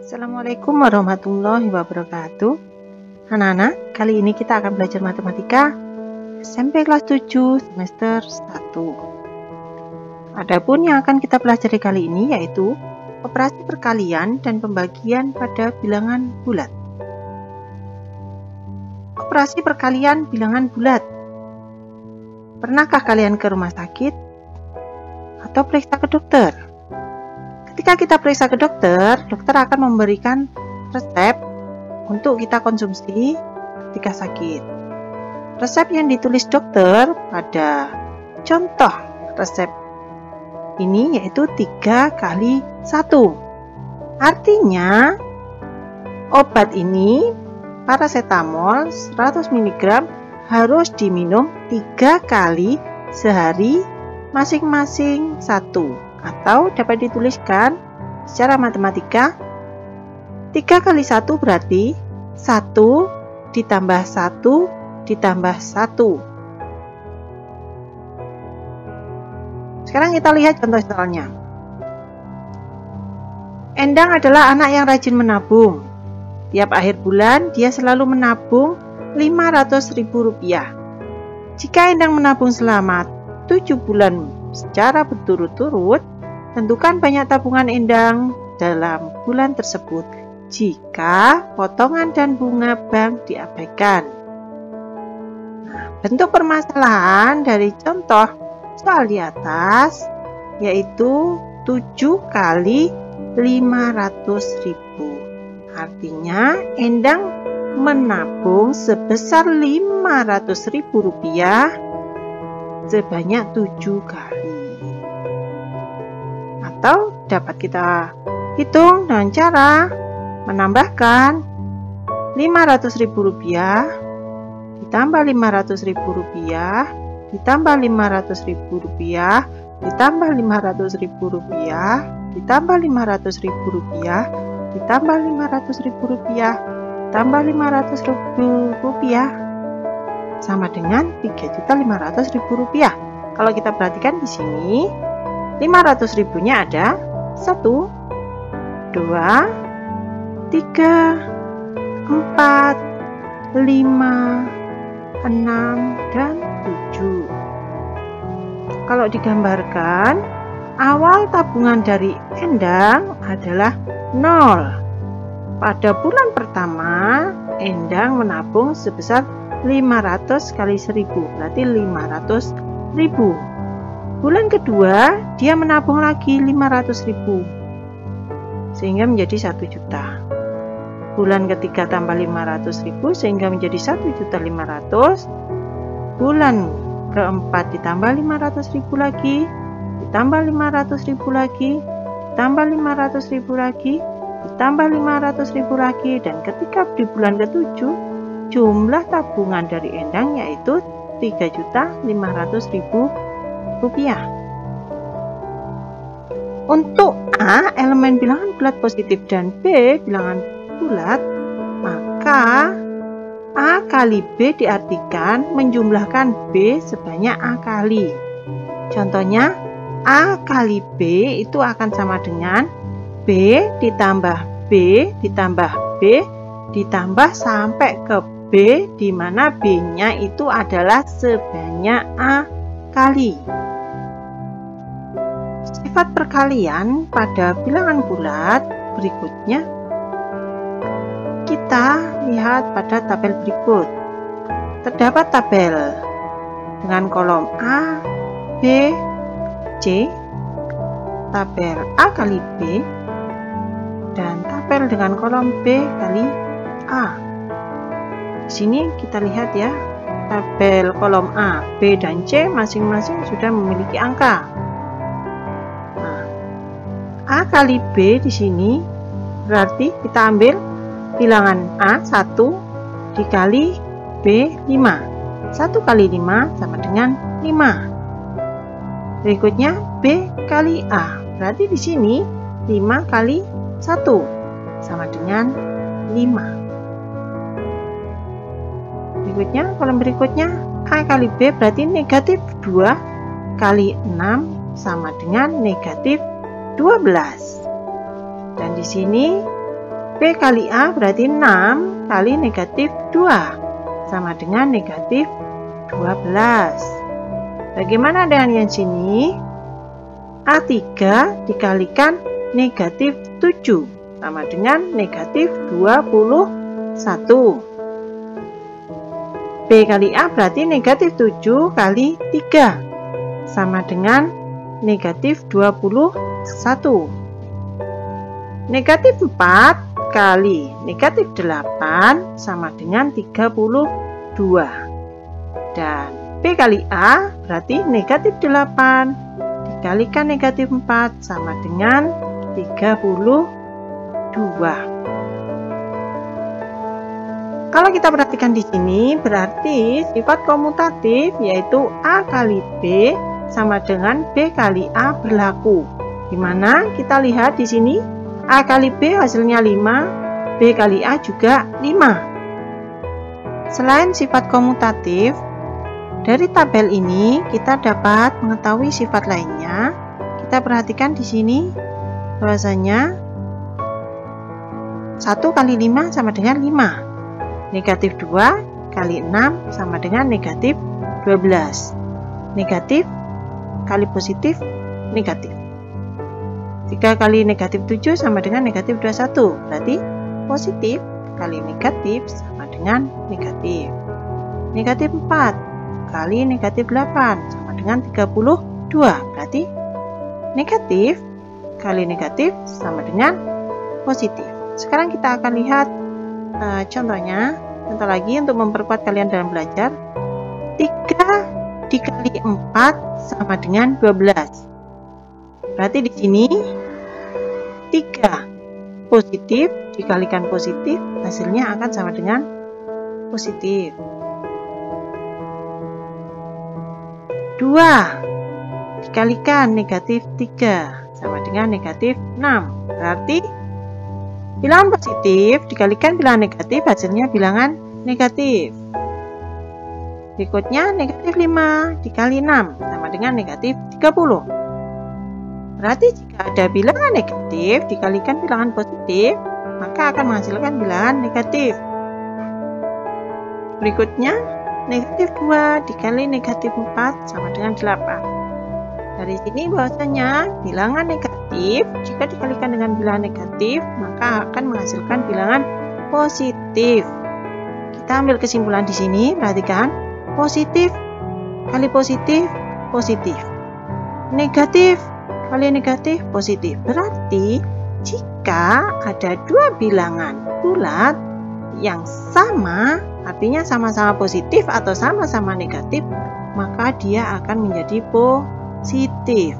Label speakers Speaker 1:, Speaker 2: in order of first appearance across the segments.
Speaker 1: Assalamualaikum warahmatullahi wabarakatuh. Anak-anak, kali ini kita akan belajar matematika SMP kelas 7 semester 1. Adapun yang akan kita pelajari kali ini yaitu operasi perkalian dan pembagian pada bilangan bulat. Operasi perkalian bilangan bulat. Pernahkah kalian ke rumah sakit atau periksa ke dokter? Ketika kita periksa ke dokter, dokter akan memberikan resep untuk kita konsumsi ketika sakit. Resep yang ditulis dokter pada contoh resep ini yaitu 3 kali 1. Artinya, obat ini, paracetamol 100 mg harus diminum 3 kali sehari masing-masing 1. Atau dapat dituliskan secara matematika 3 kali 1 berarti 1 ditambah 1 ditambah 1. Sekarang kita lihat contoh soalnya. Endang adalah anak yang rajin menabung. Tiap akhir bulan dia selalu menabung Rp500.000. Jika Endang menabung selama 7 bulan secara berturut-turut, tentukan banyak tabungan Endang dalam bulan tersebut jika potongan dan bunga bank diabaikan. Bentuk permasalahan dari contoh soal di atas yaitu 7 kali 500.000. Artinya Endang menabung sebesar Rp500.000 sebanyak 7 kali. Atau dapat kita hitung dengan cara menambahkan Rp500.000 ditambah Rp500.000 ditambah Rp500.000 ditambah Rp500.000 ditambah Rp500.000 ditambah Rp500.000 ditambah Rp500.000 sama dengan Rp3.500.000. Kalau kita perhatikan di sini, 500.000-nya ada 1, 2, 3, 4, 5, 6, dan 7. Kalau digambarkan, awal tabungan dari Endang adalah 0. Pada bulan pertama, Endang menabung sebesar 500 kali 1000, berarti 500.000. Bulan kedua, dia menabung lagi 500.000, sehingga menjadi 1 juta. Bulan ketiga tambah 500.000, sehingga menjadi 1.500.000. Bulan keempat ditambah 500.000 lagi, ditambah 500.000 lagi, ditambah 500.000 lagi, ditambah 500.000 lagi, dan ketika di bulan ketujuh, jumlah tabungan dari Endang yaitu Rp3.500.000. Untuk A, elemen bilangan bulat positif, dan B, bilangan bulat, maka A kali B diartikan menjumlahkan B sebanyak A kali. Contohnya, A kali B itu akan sama dengan B ditambah B ditambah B ditambah sampai ke B, di mana B-nya itu adalah sebanyak A kali. Sifat perkalian pada bilangan bulat berikutnya kita lihat pada tabel berikut. Terdapat tabel dengan kolom A, B, C, tabel A kali B, dan tabel dengan kolom B kali A. Di sini kita lihat ya, tabel kolom A, B, dan C masing-masing sudah memiliki angka. Nah, A kali B di sini berarti kita ambil bilangan A 1 dikali B 5. 1 kali 5 sama dengan 5. Berikutnya B kali A. Berarti di sini 5 kali 1 sama dengan 5. Berikutnya, kolom berikutnya A kali B berarti negatif 2 kali 6 sama dengan negatif 12. Dan di sini B kali A berarti 6 kali negatif 2 sama dengan negatif 12. Bagaimana dengan yang sini? A3 dikalikan negatif 7 sama dengan negatif 21. B kali A berarti negatif 7 kali 3 sama dengan negatif 21. Negatif 4 kali negatif 8 sama dengan 32. Dan B kali A berarti negatif 8 dikalikan negatif 4 sama dengan 32. Kalau kita perhatikan di sini, berarti sifat komutatif yaitu A kali B sama dengan B kali A berlaku. Dimana kita lihat di sini A kali B hasilnya 5, B kali A juga 5. Selain sifat komutatif, dari tabel ini kita dapat mengetahui sifat lainnya. Kita perhatikan di sini bahwasanya 1 kali 5 sama dengan 5. Negatif 2 kali 6 sama dengan negatif 12. Negatif kali positif negatif. 3 kali negatif 7 sama dengan negatif 21. Berarti positif kali negatif sama dengan negatif. Negatif 4 kali negatif 8 sama dengan 32. Berarti negatif kali negatif sama dengan positif. Sekarang kita akan lihat contohnya. Contoh lagi untuk memperkuat kalian dalam belajar. 3 dikali 4 sama dengan 12. Berarti di sini 3 positif dikalikan positif, hasilnya akan sama dengan positif. 2 dikalikan negatif 3 sama dengan negatif 6. Berarti bilangan positif dikalikan bilangan negatif, hasilnya bilangan negatif. Berikutnya negatif 5 dikali 6 sama dengan negatif 30. Berarti jika ada bilangan negatif dikalikan bilangan positif, maka akan menghasilkan bilangan negatif. Berikutnya negatif 2 dikali negatif 4 sama dengan 8. Dari sini bahwasanya bilangan negatif jika dikalikan dengan bilangan negatif maka akan menghasilkan bilangan positif. Kita ambil kesimpulan di sini, perhatikan. Positif kali positif positif. Negatif kali negatif positif. Berarti jika ada dua bilangan bulat yang sama, artinya sama-sama positif atau sama-sama negatif, maka dia akan menjadi positif.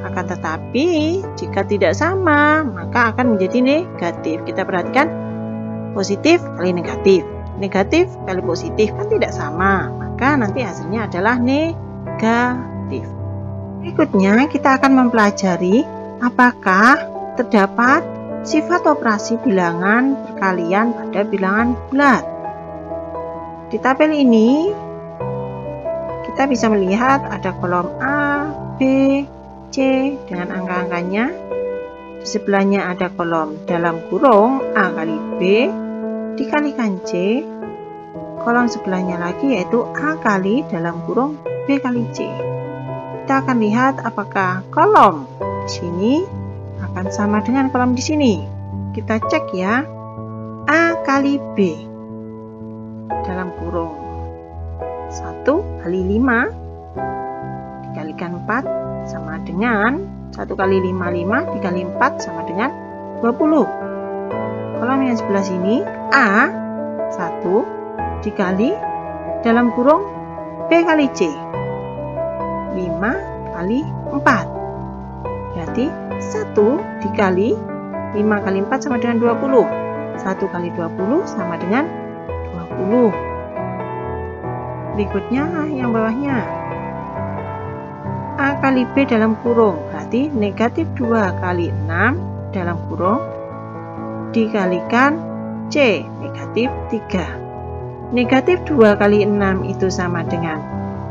Speaker 1: Akan tetapi jika tidak sama, maka akan menjadi negatif. Kita perhatikan positif kali negatif, negatif kali positif kan tidak sama, maka nanti hasilnya adalah negatif. Berikutnya kita akan mempelajari apakah terdapat sifat operasi bilangan perkalian pada bilangan bulat. Di tabel ini kita bisa melihat ada kolom A, B, C dengan angka-angkanya. Di sebelahnya ada kolom dalam kurung A kali B dikalikan C. Kolom sebelahnya lagi yaitu A kali dalam kurung B kali C. Kita akan lihat apakah kolom di sini akan sama dengan kolom di sini. Kita cek ya. A kali B dalam kurung 1 kali 5 dikalikan 4 sama dengan 1 kali 5 dikali 4 sama dengan 20. Kolom yang sebelah sini A 1 dikali dalam kurung B kali C 5 kali 4. Berarti 1 dikali 5 kali 4 sama dengan 20. 1 kali 20 sama dengan 20. Berikutnya yang bawahnya A kali B dalam kurung, berarti negatif 2 kali 6 dalam kurung dikalikan C negatif 3. Negatif 2 kali 6 itu sama dengan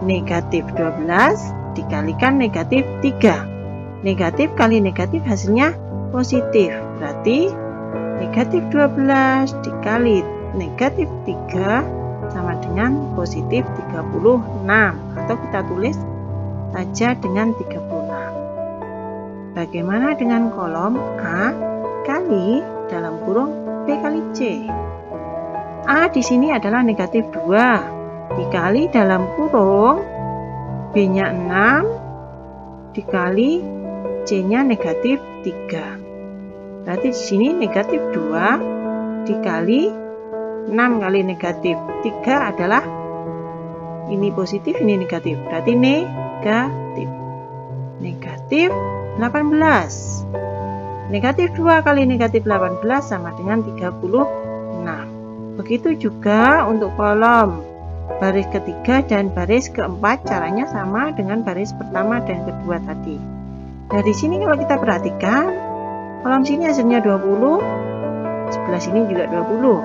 Speaker 1: negatif 12 dikalikan negatif 3. Negatif kali negatif hasilnya positif. Berarti negatif 12 dikali negatif 3 sama dengan positif 36, atau kita tulis saja dengan 36. Bagaimana dengan kolom A kali dalam kurung B kali C? A di sini adalah negatif 2 dikali dalam kurung B-nya 6 dikali C-nya negatif 3. Berarti di sini negatif 2 dikali 6 kali negatif 3 adalah ini positif, ini negatif. Berarti negatif. Negatif 18. Negatif 2 kali negatif 18 sama dengan 36. Begitu juga untuk kolom baris ketiga dan baris keempat, caranya sama dengan baris pertama dan kedua tadi. Nah, di sini kalau kita perhatikan, kolom sini hasilnya 20, sebelah sini juga 20,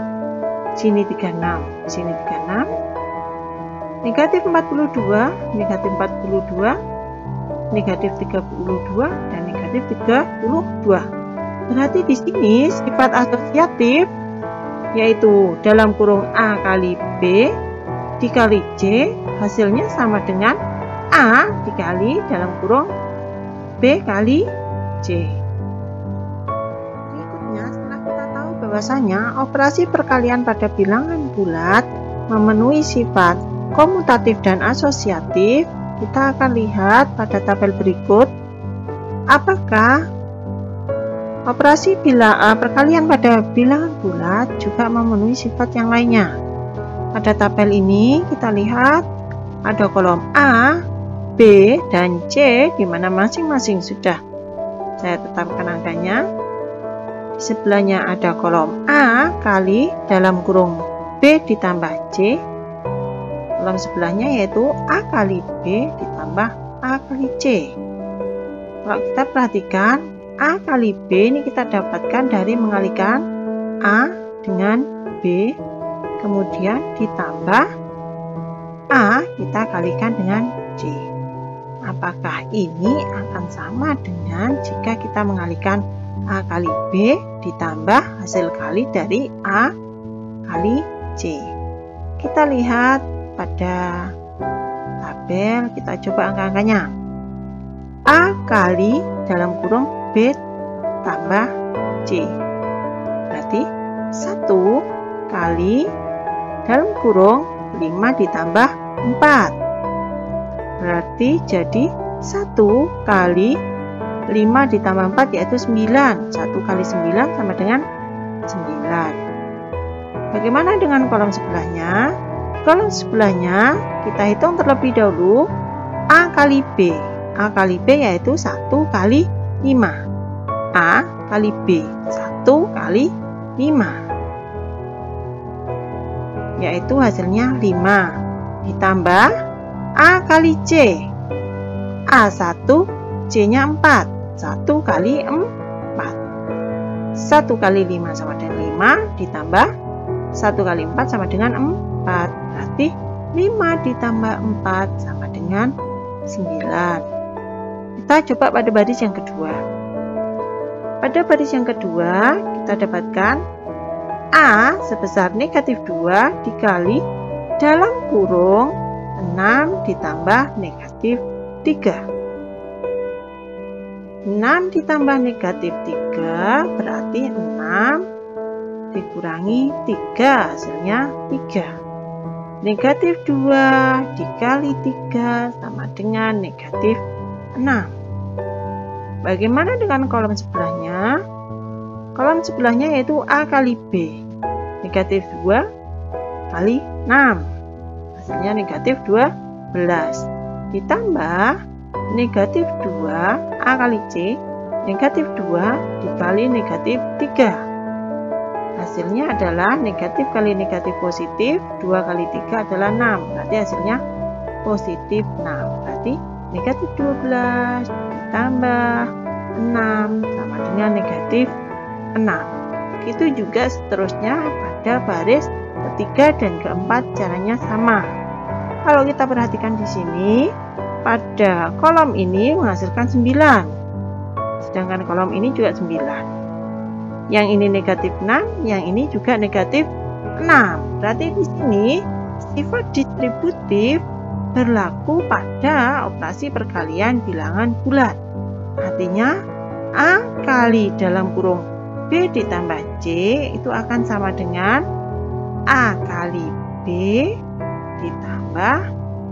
Speaker 1: sini 36, sini 36, negatif 42, negatif 42, negatif 32, dan negatif 32. Berarti di sini sifat asosiatif yaitu dalam kurung A kali B dikali C hasilnya sama dengan A dikali dalam kurung B kali C. Berikutnya, setelah kita tahu bahwasanya operasi perkalian pada bilangan bulat memenuhi sifat komutatif dan asosiatif, kita akan lihat pada tabel berikut apakah operasi perkalian pada bilangan bulat juga memenuhi sifat yang lainnya. Pada tabel ini kita lihat ada kolom A, B, dan C, di mana masing-masing sudah saya tetapkan angkanya. Di sebelahnya ada kolom A kali dalam kurung B ditambah C. Kolom sebelahnya yaitu A kali B ditambah A kali C. Kalau kita perhatikan, A kali B ini kita dapatkan dari mengalikan A dengan B, kemudian ditambah A kita kalikan dengan C. Apakah ini akan sama dengan jika kita mengalihkan A kali B ditambah hasil kali dari A kali C? Kita lihat pada tabel, kita coba angka-angkanya. A kali dalam kurung B tambah C. Berarti 1 kali dalam kurung 5 ditambah 4. Berarti jadi 1 kali 5 ditambah 4 yaitu 9. 1 kali 9 sama dengan 9. Bagaimana dengan kolom sebelahnya? Kolom sebelahnya kita hitung terlebih dahulu A kali B. A kali B yaitu 1 kali 5. A kali B 1 kali 5 yaitu hasilnya 5 ditambah A kali C. A1, C-nya 4. 1 kali 4. 1 kali 5 sama dengan 5 ditambah 1 kali 4 sama dengan 4. Berarti 5 ditambah 4 sama dengan 9. Kita coba pada baris yang kedua. Pada baris yang kedua kita dapatkan A sebesar negatif 2 dikali dalam kurung 6 ditambah negatif 3. 6 ditambah negatif 3 berarti 6 dikurangi 3 hasilnya 3. Negatif 2 dikali 3 sama dengan negatif 6. Bagaimana dengan kolom sebelahnya? Kolom sebelahnya yaitu A kali B. Negatif 2 kali 6. Hasilnya negatif 12 ditambah negatif 2 A kali C, negatif 2 dikali negatif 3. Hasilnya adalah negatif kali negatif positif, 2 kali 3 adalah 6. Berarti hasilnya positif 6. Berarti negatif 12 ditambah 6 sama dengan negatif 6. Begitu juga seterusnya pada baris ketiga dan keempat caranya sama. Kalau kita perhatikan di sini, pada kolom ini menghasilkan 9. Sedangkan kolom ini juga 9. Yang ini negatif 6, yang ini juga negatif 6. Berarti di sini sifat distributif berlaku pada operasi perkalian bilangan bulat. Artinya A kali dalam kurung B ditambah C itu akan sama dengan A kali B ditambah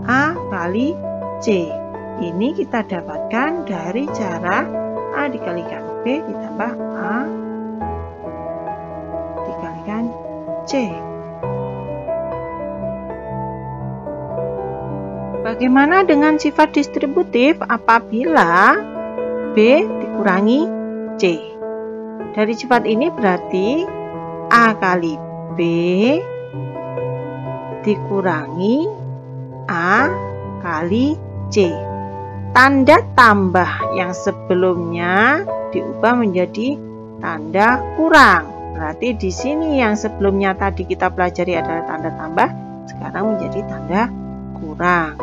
Speaker 1: A kali C. Ini kita dapatkan dari cara A dikalikan B ditambah A dikalikan C. Bagaimana dengan sifat distributif apabila B dikurangi C? Dari sifat ini berarti A kali B dikurangi A kali C. Tanda tambah yang sebelumnya diubah menjadi tanda kurang. Berarti di sini yang sebelumnya tadi kita pelajari adalah tanda tambah, sekarang menjadi tanda kurang.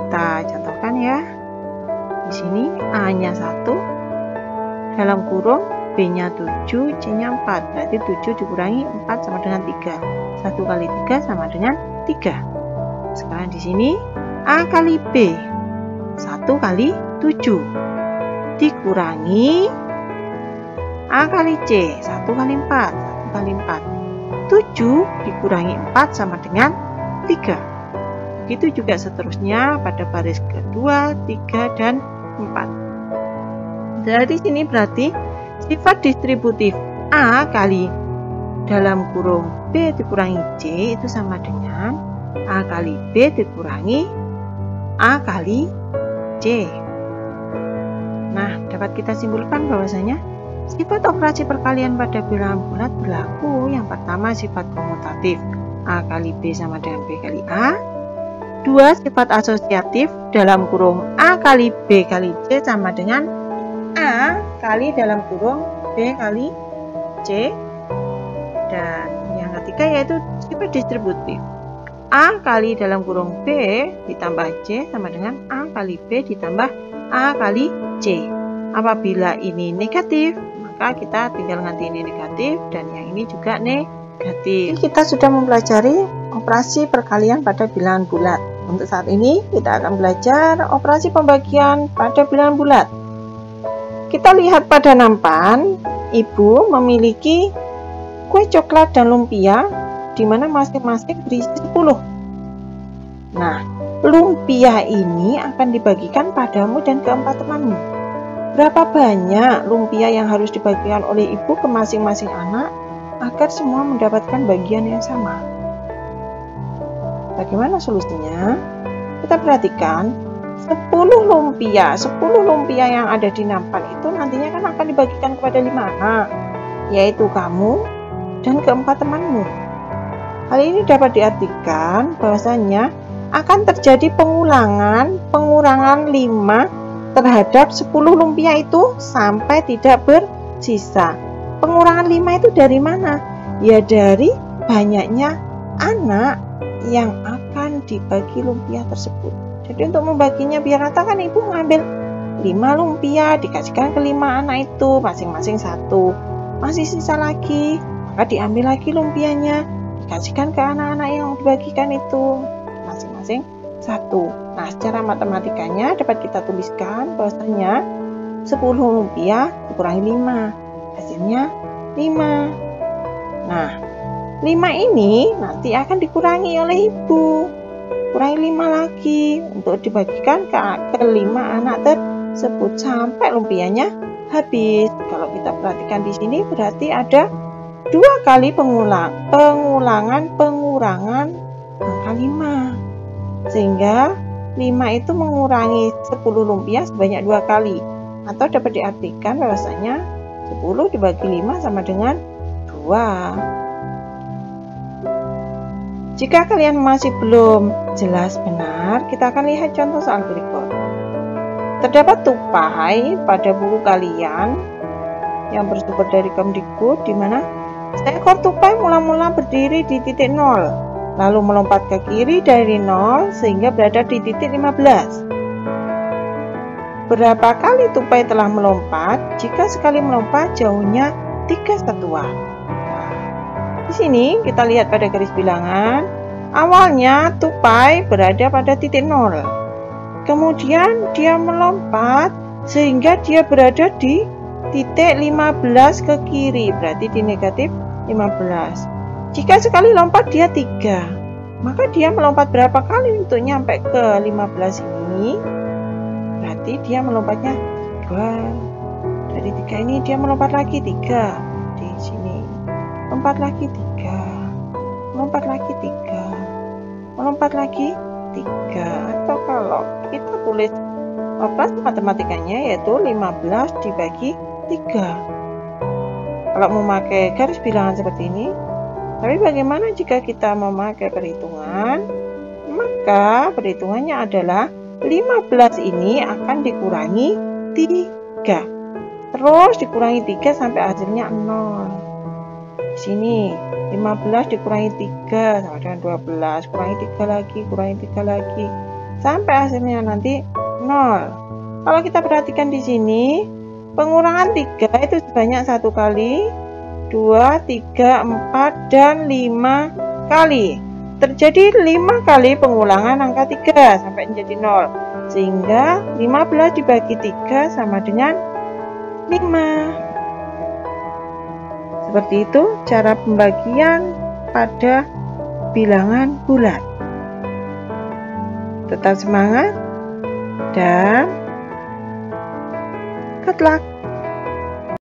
Speaker 1: Kita contohkan ya. Di sini A-nya 1 dalam kurung B-nya 7, C-nya 4. Berarti 7 dikurangi 4 sama dengan 3. 1 kali 3 sama dengan 3. Sekarang di sini A kali B 1 kali 7 dikurangi A kali C 1 kali 4. 1 kali 4. 7 dikurangi 4 sama dengan 3. Begitu juga seterusnya pada baris kedua, 3, dan 4. Dari sini berarti sifat distributif A kali dalam kurung B dikurangi C itu sama dengan A kali B dikurangi A kali C. Nah, dapat kita simpulkan bahwasanya sifat operasi perkalian pada bilangan bulat berlaku. Yang pertama sifat komutatif A kali B sama dengan B kali A. 2. Sifat asosiatif dalam kurung A kali B kali C sama dengan A kali dalam kurung B kali C. Dan yang ketiga yaitu sifat distributif A kali dalam kurung B ditambah C sama dengan A kali B ditambah A kali C. Apabila ini negatif, maka kita tinggal ganti ini negatif dan yang ini juga negatif. Kita sudah mempelajari operasi perkalian pada bilangan bulat. Untuk saat ini kita akan belajar operasi pembagian pada bilangan bulat. Kita lihat pada nampan, ibu memiliki kue coklat dan lumpia di mana masing-masing berisi 10. Nah, lumpia ini akan dibagikan padamu dan keempat temanmu. Berapa banyak lumpia yang harus dibagikan oleh ibu ke masing-masing anak agar semua mendapatkan bagian yang sama? Bagaimana solusinya? Kita perhatikan 10 lumpia yang ada di nampan itu nantinya kan akan dibagikan kepada 5 anak, yaitu kamu dan keempat temanmu. Hal ini dapat diartikan bahwasanya akan terjadi pengurangan 5 terhadap 10 lumpia itu sampai tidak bersisa. Pengurangan 5 itu dari mana? Ya dari banyaknya anak yang akan dibagi lumpia tersebut. Jadi untuk membaginya biar rata kan ibu ngambil 5 lumpia dikasihkan ke 5 anak itu masing-masing 1. Masih sisa lagi, maka diambil lagi lumpianya dikasihkan ke anak-anak yang dibagikan itu masing-masing 1. Nah, secara matematikanya dapat kita tuliskan bahwasanya 10 lumpia dikurangi 5 hasilnya 5. Nah, 5 ini nanti akan dikurangi oleh ibu, kurangi 5 lagi untuk dibagikan ke 5 anak tersebut sampai lumpianya habis. Kalau kita perhatikan di sini berarti ada 2 kali pengurangan angka 5, sehingga 5 itu mengurangi 10 lumpia sebanyak 2 kali, atau dapat diartikan bahwasanya 10 dibagi 5 sama dengan 2. Jika kalian masih belum jelas benar, kita akan lihat contoh soal berikut. Terdapat tupai pada buku kalian yang bersumber dari Kemdikbud, di mana seekor tupai mula-mula berdiri di titik 0, lalu melompat ke kiri dari 0 sehingga berada di titik 15. Berapa kali tupai telah melompat? Jika sekali melompat jauhnya 3 satuan. Nah, di sini kita lihat pada garis bilangan, awalnya tupai berada pada titik 0. Kemudian dia melompat sehingga dia berada di titik 15 ke kiri, berarti di negatif 15. Jika sekali lompat dia 3, maka dia melompat berapa kali untuk nyampe ke 15 ini? Berarti dia melompatnya 3. Dari 3 ini dia melompat lagi 3 di sini. Lompat lagi 3. Melompat lagi 3. Melompat lagi 3. Atau kalau kita tulis operasi matematikanya yaitu 15 dibagi 3. Kalau memakai garis bilangan seperti ini. Tapi bagaimana jika kita memakai perhitungan? Maka perhitungannya adalah 15 ini akan dikurangi 3. Terus dikurangi 3 sampai hasilnya 0. Di sini 15 dikurangi 3 sama dengan 12. Kurangi 3 lagi, kurangi 3 lagi. Sampai hasilnya nanti 0. Kalau kita perhatikan di sini, pengurangan 3 itu sebanyak 1 kali, 2, 3, 4, dan 5 kali. Terjadi 5 kali pengulangan angka 3 sampai menjadi 0. Sehingga 15 dibagi 3 sama dengan 5. Seperti itu cara pembagian pada bilangan bulat. Tetap semangat dan good luck.